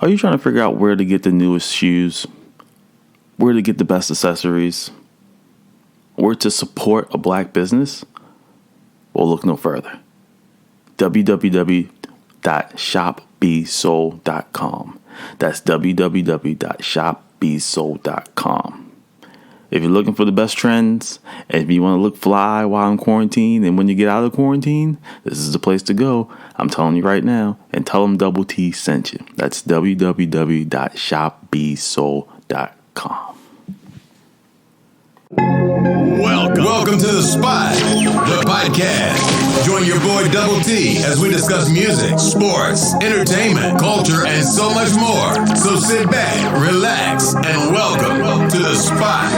Are you trying to figure out where to get the newest shoes, where to get the best accessories, where to support a black business? Well, look no further. www.shopbsold.com. That's www.shopbsold.com. If you're looking for the best trends, and if you want to look fly while in quarantine, and when you get out of quarantine, this is the place to go. I'm telling you right now, and tell them Double T sent you. That's www.shopbsold.com. Welcome to The Spot, the podcast. Join your boy Double T as we discuss music, sports, entertainment, culture, and so much more. So sit back, relax, and welcome to The Spot.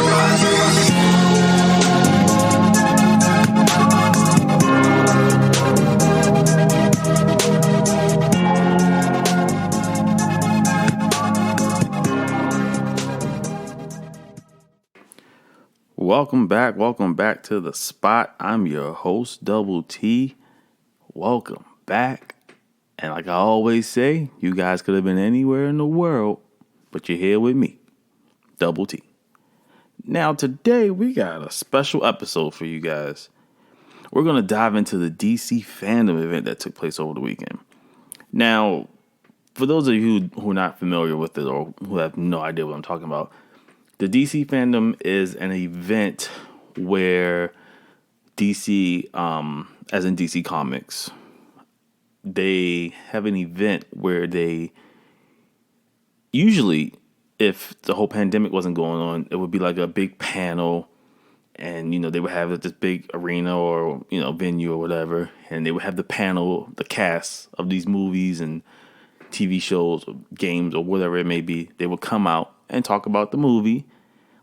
Welcome back to The Spot. I'm your host, Double T. Welcome back. And like I always say, you guys could have been anywhere in the world, but you're here with me, Double T. Now, today we got a special episode for you guys. We're going to dive into the Dc Fandome event that took place over the weekend. Now, for those of you who are not familiar with it or who have no idea what I'm talking about, the DC Fandome is an event where DC, as in DC Comics, they have an event where they usually, if the whole pandemic wasn't going on, it would be like a big panel, and they would have this big arena or venue or whatever, and they would have the panel, the cast of these movies and TV shows or games or whatever it may be. They would come out and talk about the movie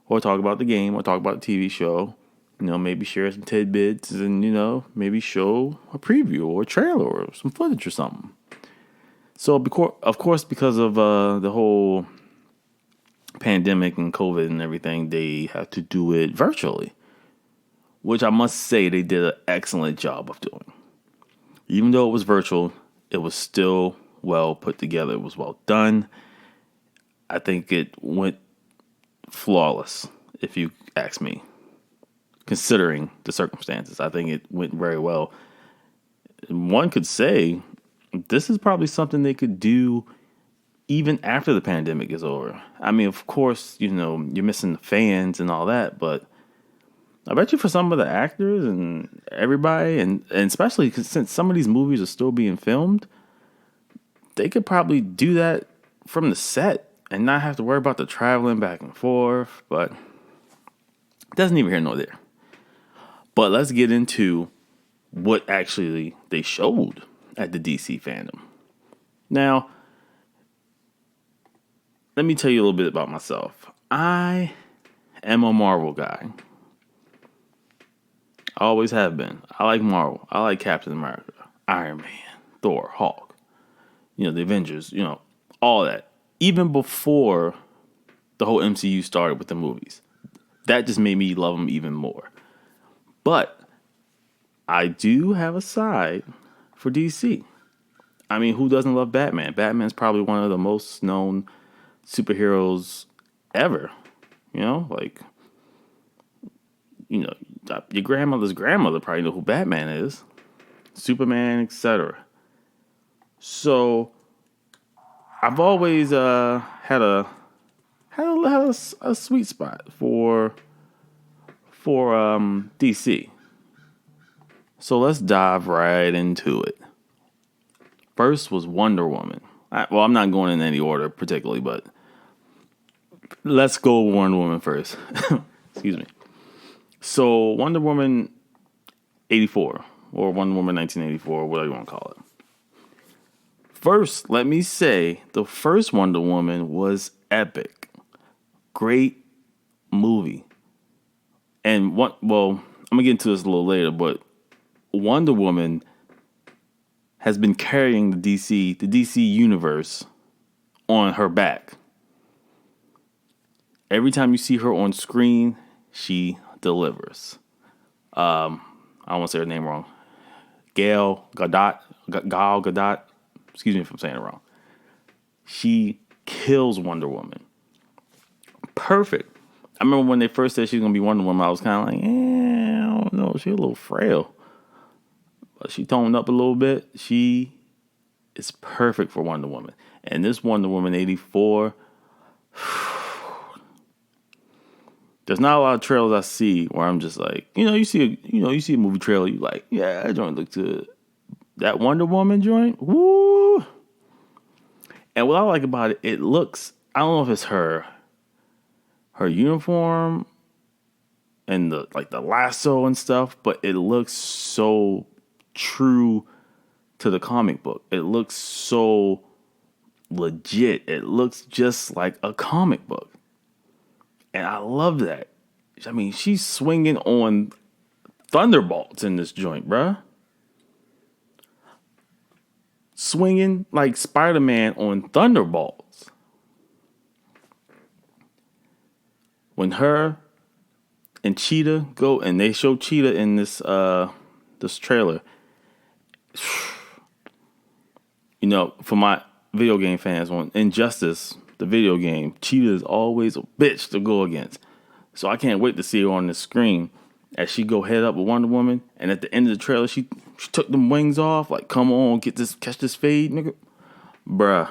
or talk about the game or talk about the TV show, maybe share some tidbits and, maybe show a preview or a trailer or some footage or something. So, of course, because of the whole pandemic and COVID and everything, they had to do it virtually, which I must say they did an excellent job of doing. Even though it was virtual, it was still well put together. It was well done. I think it went flawless, if you ask me, considering the circumstances. I think it went very well. One could say this is probably something they could do even after the pandemic is over. I mean, of course, you're missing the fans and all that, but I bet you for some of the actors and everybody, and especially since some of these movies are still being filmed, they could probably do that from the set and not have to worry about the traveling back and forth, but that's neither here nor there. But let's get into what actually they showed at the DC Fandome. Now, let me tell you a little bit about myself. I am a Marvel guy. I always have been. I like Marvel. I like Captain America, Iron Man, Thor, Hulk, the Avengers, all that. Even before the whole MCU started with the movies. That just made me love them even more. But I do have a side for DC. I mean, who doesn't love Batman? Batman's probably one of the most known superheroes ever. Your grandmother's grandmother probably know who Batman is. Superman, etc. So I've always had a sweet spot for DC. So let's dive right into it. First was Wonder Woman. I'm not going in any order particularly, but let's go Wonder Woman first. Excuse me. So Wonder Woman 84 or Wonder Woman 1984, whatever you want to call it. First, let me say, the first Wonder Woman was epic. Great movie. And I'm going to get into this a little later, but Wonder Woman has been carrying the DC universe on her back. Every time you see her on screen, she delivers. I don't want to say her name wrong. Gal Gadot. Excuse me if I'm saying it wrong. She kills Wonder Woman. Perfect. I remember when they first said she was going to be Wonder Woman, I was kind of like, I don't know. She's a little frail. But she toned up a little bit. She is perfect for Wonder Woman. And this Wonder Woman 84, there's not a lot of trailers I see where I'm just like, you see a movie trailer, you like, yeah, that joint looks good. That Wonder Woman joint, woo! And what I like about it, it looks, I don't know if it's her uniform and the lasso and stuff, but it looks so true to the comic book. It looks so legit. It looks just like a comic book. And I love that. I mean, she's swinging on thunderbolts in this joint, bruh. Swinging like Spider-Man on thunderbolts. When her and Cheetah go, and they show Cheetah in this trailer. For my video game fans, on Injustice, the video game, Cheetah is always a bitch to go against. So I can't wait to see her on the screen as she go head up with Wonder Woman. And at the end of the trailer, she took them wings off. Like, come on, catch this fade, nigga. Bruh.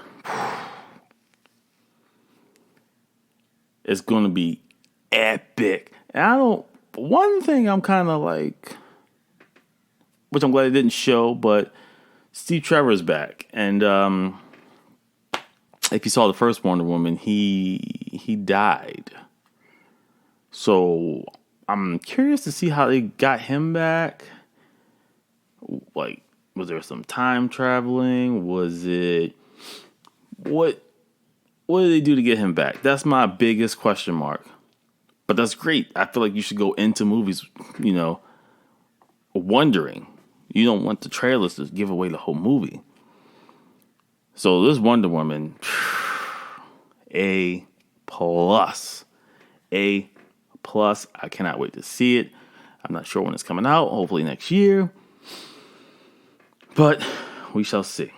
It's going to be epic. And one thing I'm kind of like, which I'm glad it didn't show, but Steve Trevor's back. And if you saw the first Wonder Woman, he died. So I'm curious to see how they got him back. Like, was there some time traveling? Was it what did they do to get him back? That's my biggest question mark. But that's great. I feel like you should go into movies, wondering. You don't want the trailers to give away the whole movie. So this Wonder Woman, A+. A+. I cannot wait to see it. I'm not sure when it's coming out. Hopefully next year. But we shall see.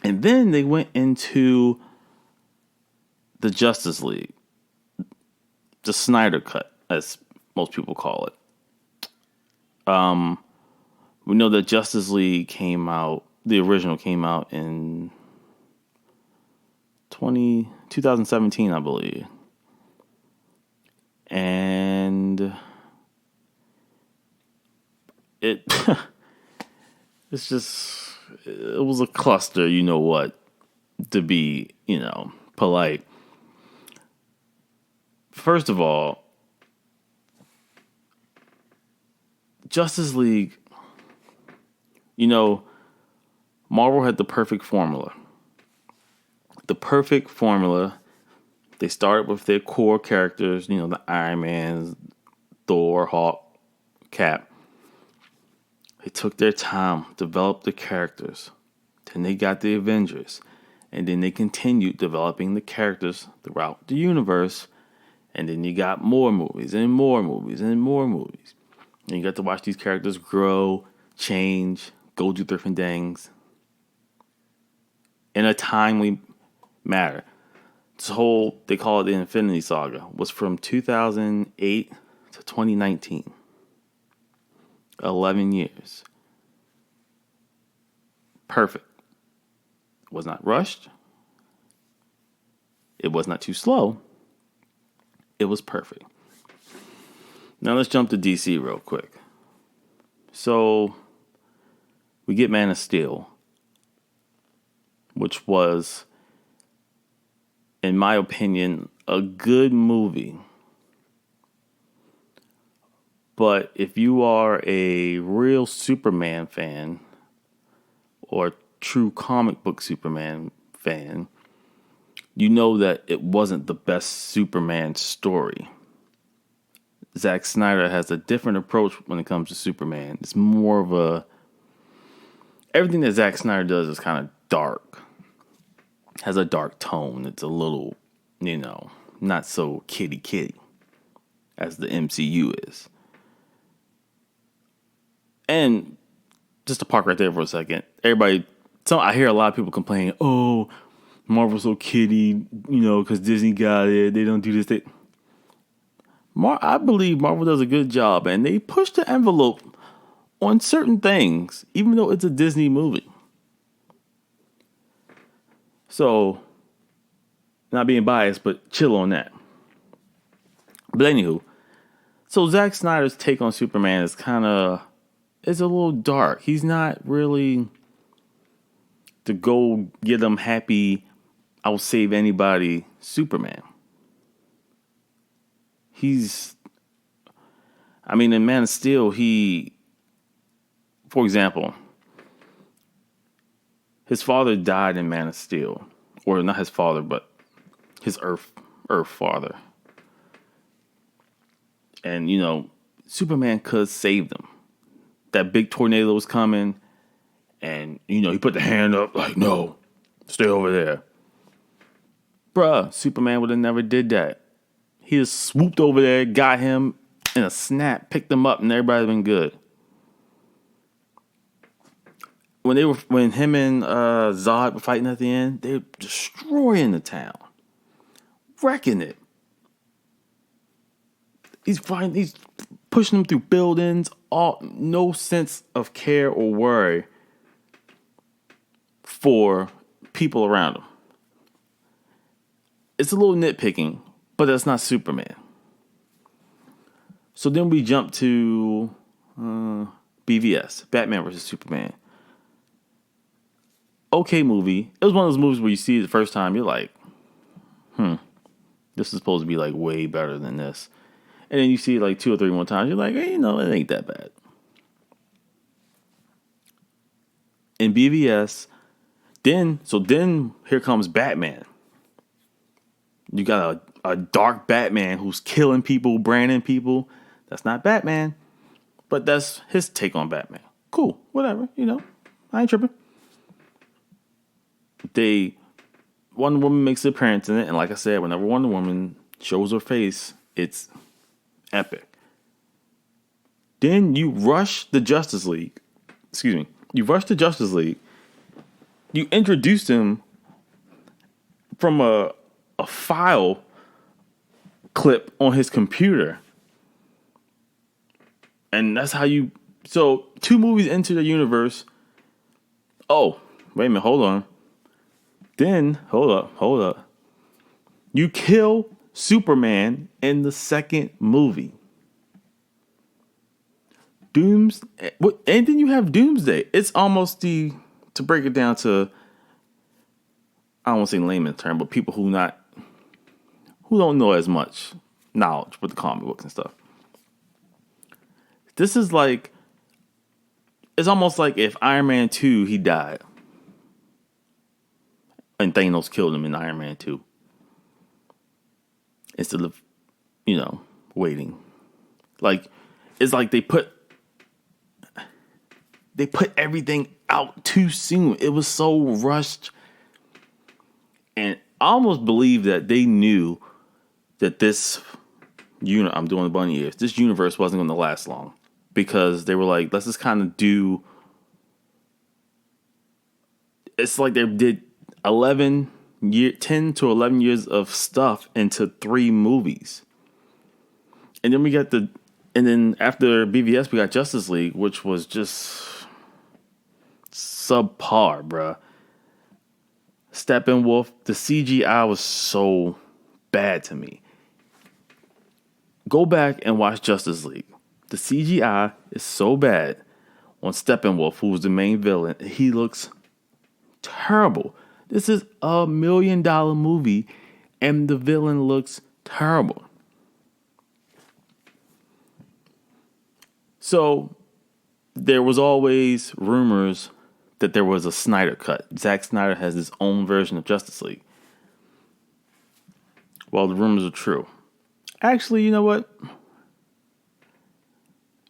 And then they went into the Justice League. The Snyder Cut, as most people call it. We know that Justice League came out, the original came out in 2017, I believe. And it was a cluster, to be, polite. First of all, Justice League, Marvel had the perfect formula. They started with their core characters, the Iron Man, Thor, Hawk, Cap. They took their time, developed the characters. Then they got the Avengers. And then they continued developing the characters throughout the universe. And then you got more movies and more movies and more movies. And you got to watch these characters grow, change, go do different things in a timely manner. This whole, they call it the Infinity Saga, was from 2008 to 2019. 11 years. Perfect. Was not rushed. It was not too slow. It was perfect. Now let's jump to DC real quick. So we get Man of Steel, which was, in my opinion, a good movie. But if you are a real Superman fan or true comic book Superman fan, you know that it wasn't the best Superman story. Zack Snyder has a different approach when it comes to Superman. It's more of everything that Zack Snyder does is kind of dark. Has a dark tone. It's a little, not so kitty as the MCU is. And just to park right there for a second, I hear a lot of people complaining, Marvel's so kiddie, because Disney got it. They don't do this. I believe Marvel does a good job, and they push the envelope on certain things, even though it's a Disney movie. So, not being biased, but chill on that. But anywho, so Zack Snyder's take on Superman is it's a little dark. He's not really to go get him happy, I'll save anybody Superman. In Man of Steel, for example, his father died in Man of Steel. Or not his father, but his Earth father. And, Superman could have saved him. That big tornado was coming. And, he put the hand up like, no, stay over there. Bruh, Superman would have never did that. He just swooped over there, got him in a snap, picked him up, and everybody's been good. When him and Zod were fighting at the end, they were destroying the town, wrecking it. He's pushing them through buildings, no sense of care or worry for people around him. It's a little nitpicking, but that's not Superman. So then we jump to BVS, Batman vs. Superman. Okay movie. It was one of those movies where you see it the first time, you're like, this is supposed to be like way better than this. And then you see it like 2 or 3 more times, you're like, hey, it ain't that bad. In BVS, then here comes Batman. You got a dark Batman who's killing people, branding people. That's not Batman, but that's his take on Batman. Cool, whatever, I ain't tripping. Wonder Woman makes an appearance in it, and like I said, whenever Wonder Woman shows her face, it's epic. Then you rush the Justice League. You introduced him from a file clip on his computer. And that's how so 2 movies into the universe. Oh, wait a minute, hold on. Then, hold up. You kill Superman in the second movie. And then you have Doomsday. It's almost to break it down to, I don't want to say layman's term, but people who don't know as much knowledge with the comic books and stuff. This is like, it's almost like if Iron Man 2, he died. And Thanos killed him in Iron Man 2. Instead of, waiting. Like, it's like they put everything out too soon. It was so rushed. And I almost believe that they knew that I'm doing the bunny ears, this universe wasn't going to last long. Because they were like, let's just kind of it's like they did 10 to 11 years of stuff into 3 movies. And then after BVS, we got Justice League, which was just subpar, bruh. Steppenwolf, the CGI was so bad to me. Go back and watch Justice League. The CGI is so bad on Steppenwolf, who's the main villain. He looks terrible. This is $1 million movie, and the villain looks terrible. So there was always rumors that there was a Snyder cut. Zack Snyder has his own version of Justice League. Well, the rumors are true. Actually, you know what?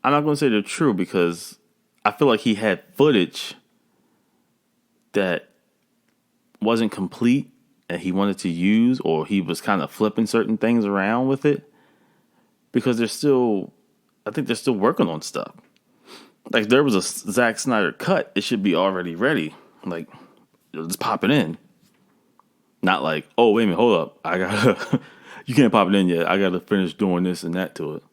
I'm not going to say they're true because I feel like he had footage that wasn't complete and he wanted to use, or he was kind of flipping certain things around with it because I think they're still working on stuff. Like, if there was a Zack Snyder cut, it should be already ready. Like, just pop it in. Not like, oh, wait a minute, hold up. I gotta, you can't pop it in yet. I gotta finish doing this and that to it.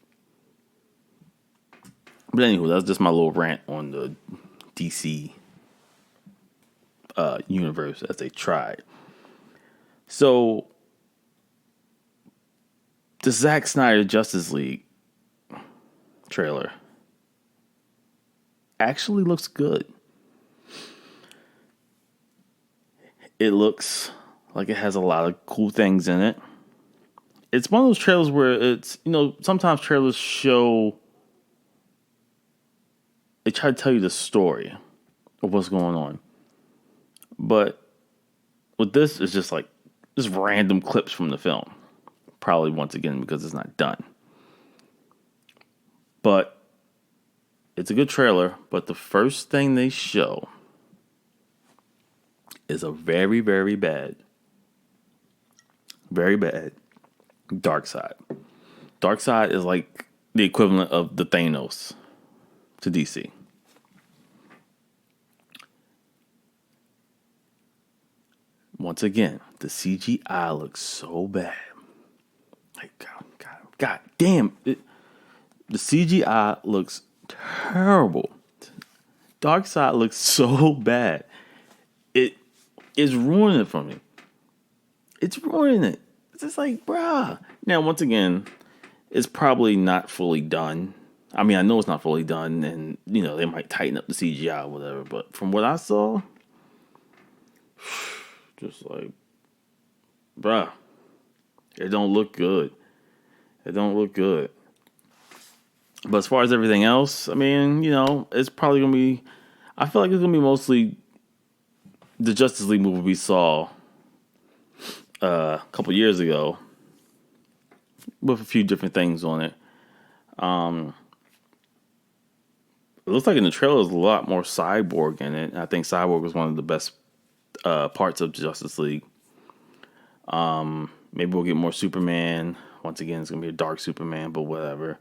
But anyway, that's just my little rant on the DC universe as they tried. So, the Zack Snyder Justice League trailer actually looks good. It looks like it has a lot of cool things in it. It's one of those trailers where it's, sometimes trailers they try to tell you the story of what's going on. But with this, it's just like, just random clips from the film. Probably once again because it's not done. But it's a good trailer, but the first thing they show is a very, very bad Darkseid. Darkseid is like the equivalent of the Thanos to DC. Once again, the CGI looks so bad. Like, God damn. The CGI looks terrible. Darkseid looks so bad. It is ruining it for me. It's ruining it. It's just like, bruh. Now, once again, it's probably not fully done. I mean, I know it's not fully done, and, they might tighten up the CGI or whatever, but from what I saw, just like, bruh, it don't look good. It don't look good. But as far as everything else, I mean, it's probably going to be, I feel like it's going to be mostly the Justice League movie we saw a couple years ago with a few different things on it. It looks like in the trailer there's a lot more Cyborg in it. I think Cyborg was one of the best parts of Justice League. Maybe we'll get more Superman. Once again, it's going to be a dark Superman, but whatever.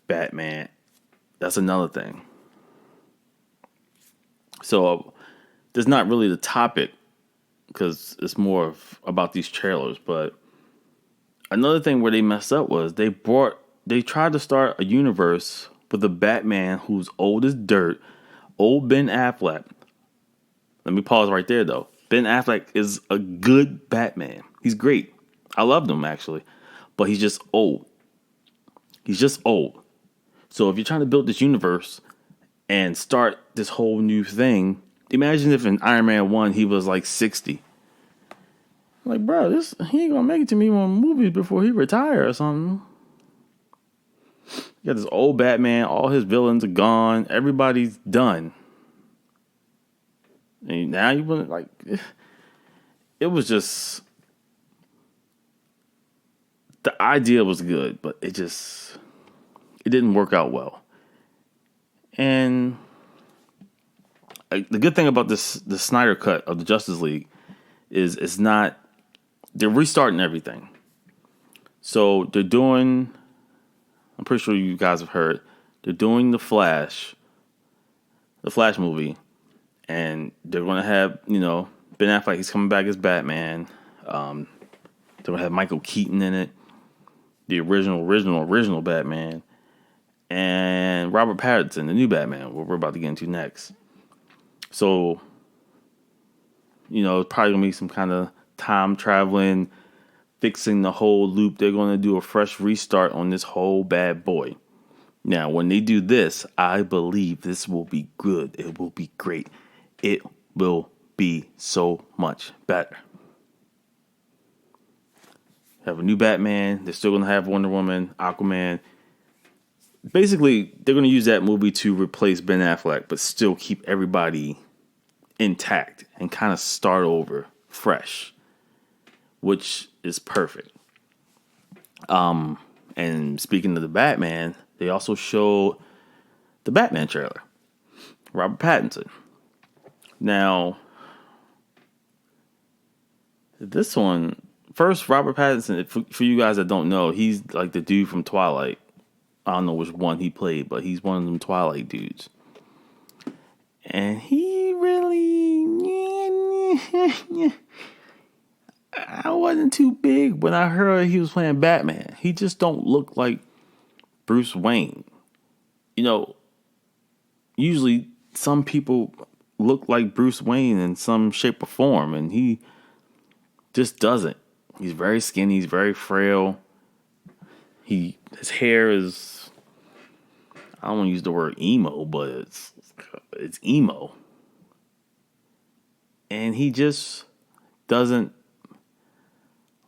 Batman. That's another thing. So, there's not really the topic because it's more about these trailers. But another thing where they messed up was they tried to start a universe with a Batman who's old as dirt, old Ben Affleck. Let me pause right there, though. Ben Affleck is a good Batman. He's great. I loved him, actually. But he's just old. He's just old. So if you're trying to build this universe and start this whole new thing, imagine if in Iron Man 1 he was like 60. Like, bro, he ain't gonna make it to me more movies before he retire or something. You got this old Batman, all his villains are gone, everybody's done. And now you want to, like, it was just, the idea was good, but it didn't work out well. And the good thing about the Snyder cut of the Justice League is they're restarting everything. So they're doing, I'm pretty sure you guys have heard, they're doing the Flash movie, and they're going to have, Ben Affleck, he's coming back as Batman. They're going to have Michael Keaton in it, the original Batman, and Robert Pattinson, the new Batman, what we're about to get into next. So, it's probably going to be some kind of time traveling, fixing the whole loop. They're going to do a fresh restart on this whole bad boy. Now, when they do this, I believe this will be good. It will be great. It will be so much better. Have a new Batman. They're still going to have Wonder Woman, Aquaman. Basically, they're going to use that movie to replace Ben Affleck, but still keep everybody intact and kind of start over fresh, which is perfect. And speaking of the Batman, they also showed the Batman trailer, Robert Pattinson. Now, this one, first, Robert Pattinson, for you guys that don't know, he's like the dude from Twilight. I don't know which one he played, but he's one of them Twilight dudes. And he really, I wasn't too big when I heard he was playing Batman. He just don't look like Bruce Wayne. You know, usually some people look like Bruce Wayne in some shape or form, and he just doesn't. He's very skinny. He's very frail. His hair is, I don't want to use the word emo, but it's emo, and he just doesn't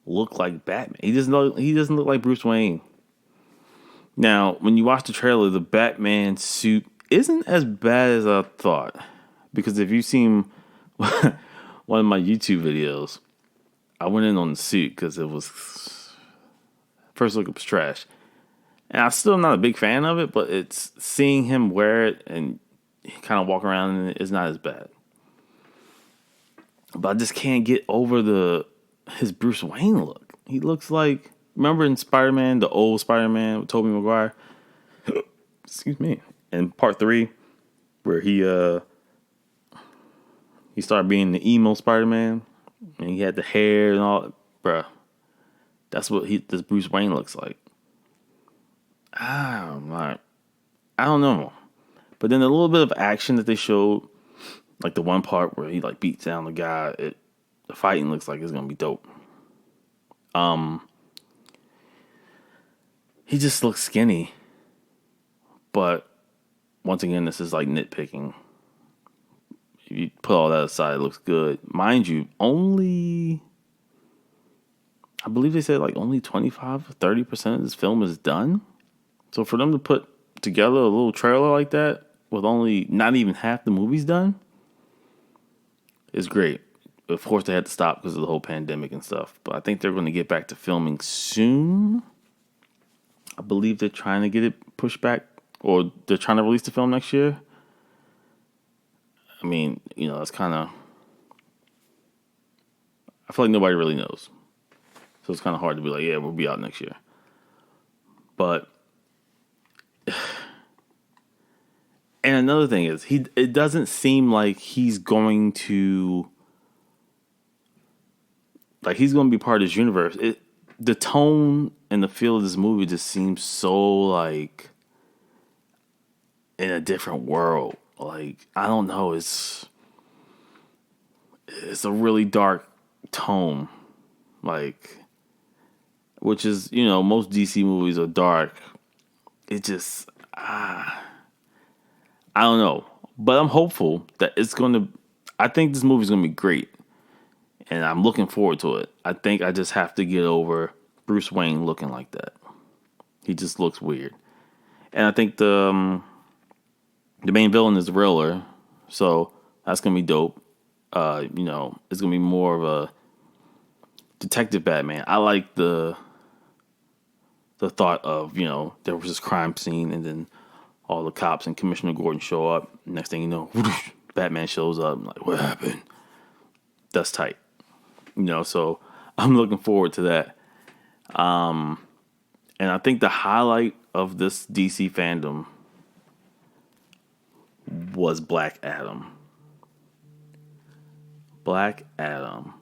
look like Batman. He doesn't look like Bruce Wayne. Now, when you watch the trailer, the Batman suit isn't as bad as I thought, because if you've seen one of my YouTube videos, I went in on the suit because it was first look it was trash, and I'm still not a big fan of it. But it's seeing him wear it and kind of walk around in it is not as bad. But I just can't get over his Bruce Wayne look. He looks like, remember in Spider-Man, the old Spider-Man with Tobey Maguire? Excuse me. In part 3, where he started being the emo Spider-Man, and he had the hair and all. Bruh, that's what this Bruce Wayne looks like. I don't know. But then a little bit of action that they showed, like the one part where he like beats down the guy, the fighting looks like it's gonna be dope. He just looks skinny. But once again, this is like nitpicking. If you put all that aside, it looks good. Mind you, I believe they said like only 25 or 30% of this film is done. So for them to put together a little trailer like that with only not even half the movies done is great. Of course, they had to stop because of the whole pandemic and stuff. But I think they're going to get back to filming soon. I believe they're trying to get it pushed back, or they're trying to release the film next year. I mean, that's kind of, I feel like nobody really knows. So it's kind of hard to be like, yeah, we'll be out next year. But, and another thing is, it doesn't seem like he's going to be part of this universe. The tone and the feel of this movie just seems so like in a different world. Like, I don't know, it's a really dark tone. Like, which is, most DC movies are dark. It just, I don't know. But I'm hopeful that I think this movie's going to be great. And I'm looking forward to it. I think I just have to get over Bruce Wayne looking like that. He just looks weird. And I think the main villain is the Riddler. So that's going to be dope. It's going to be more of a detective Batman. I like the thought of, there was this crime scene and then all the cops and Commissioner Gordon show up. Next thing you know, Batman shows up. I'm like, what happened? That's tight. So I'm looking forward to that. And I think the highlight of this DC fandom was Black Adam. Black Adam.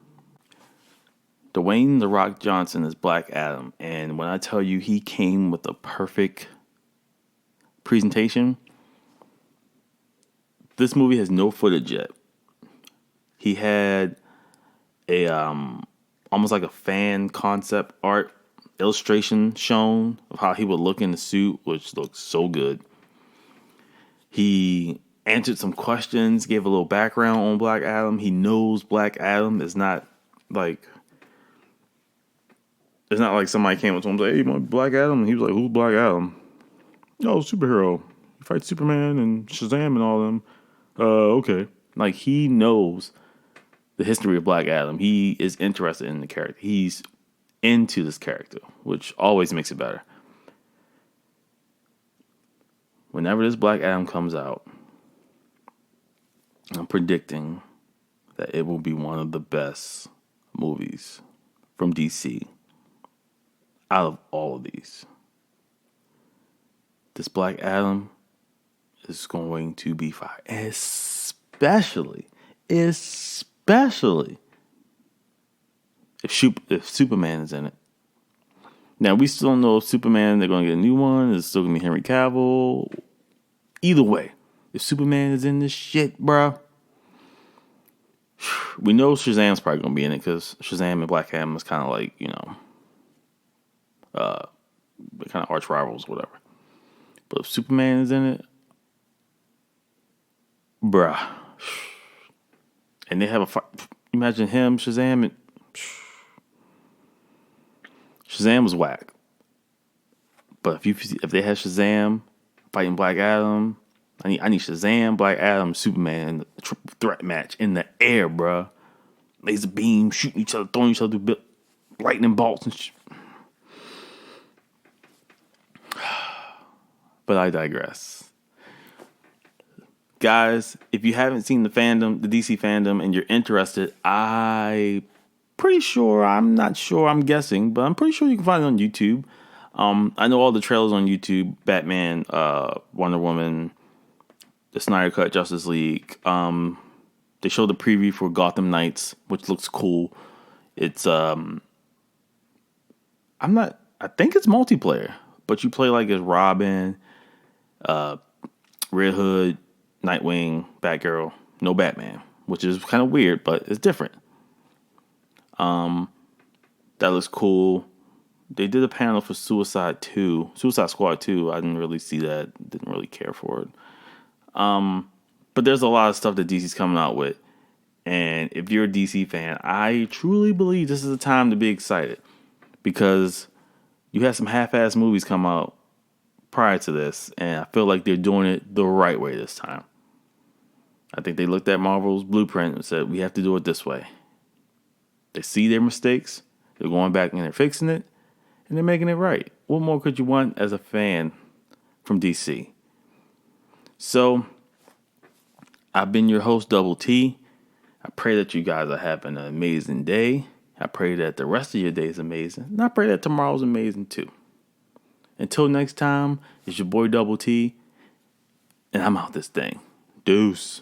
Dwayne "The Rock" Johnson is Black Adam. And when I tell you he came with a perfect presentation, this movie has no footage yet. He had a almost like a fan concept art illustration shown of how he would look in the suit, which looks so good. He answered some questions, gave a little background on Black Adam. He knows Black Adam is not like, it's not like somebody came up to him and said, hey, you want Black Adam? And he was like, who's Black Adam? Oh, superhero. He fights Superman and Shazam and all them. Okay. Like, he knows the history of Black Adam. He is interested in the character. He's into this character, which always makes it better. Whenever this Black Adam comes out, I'm predicting that it will be one of the best movies from DC out of all of these. This Black Adam is going to be fire. Especially if Superman is in it. Now, we still don't know if Superman, they're going to get a new one. It's still going to be Henry Cavill. Either way, if Superman is in this shit, bruh, we know Shazam's probably going to be in it because Shazam and Black Adam is kind of like, kind of arch rivals, whatever. But if Superman is in it, bruh, and they have a fight. Imagine him, Shazam, and Shazam was whack. But if they had Shazam fighting Black Adam, I need Shazam, Black Adam, Superman in the triple threat match in the air, bruh. Laser beam, shooting each other, throwing each other through lightning bolts and shit. But I digress. Guys, if you haven't seen the DC Fandome, and you're interested, I'm guessing, but I'm pretty sure you can find it on YouTube. I know all the trailers on YouTube: Batman, Wonder Woman, the Snyder Cut, Justice League. They showed the preview for Gotham Knights, which looks cool. It's I think it's multiplayer, but you play like as Robin, Red Hood, Nightwing, Batgirl, no Batman, which is kind of weird, but it's different. That looks cool. They did a panel for Suicide Squad 2. I didn't really see that. Didn't really care for it. But there's a lot of stuff that DC's coming out with. And if you're a DC fan, I truly believe this is the time to be excited. Because you had some half-ass movies come out prior to this. And I feel like they're doing it the right way this time. I think they looked at Marvel's blueprint and said, we have to do it this way. They see their mistakes. They're going back and they're fixing it. And they're making it right. What more could you want as a fan from DC? So, I've been your host, Double T. I pray that you guys are having an amazing day. I pray that the rest of your day is amazing. And I pray that tomorrow's amazing too. Until next time, it's your boy Double T. And I'm out this thing. Deuce.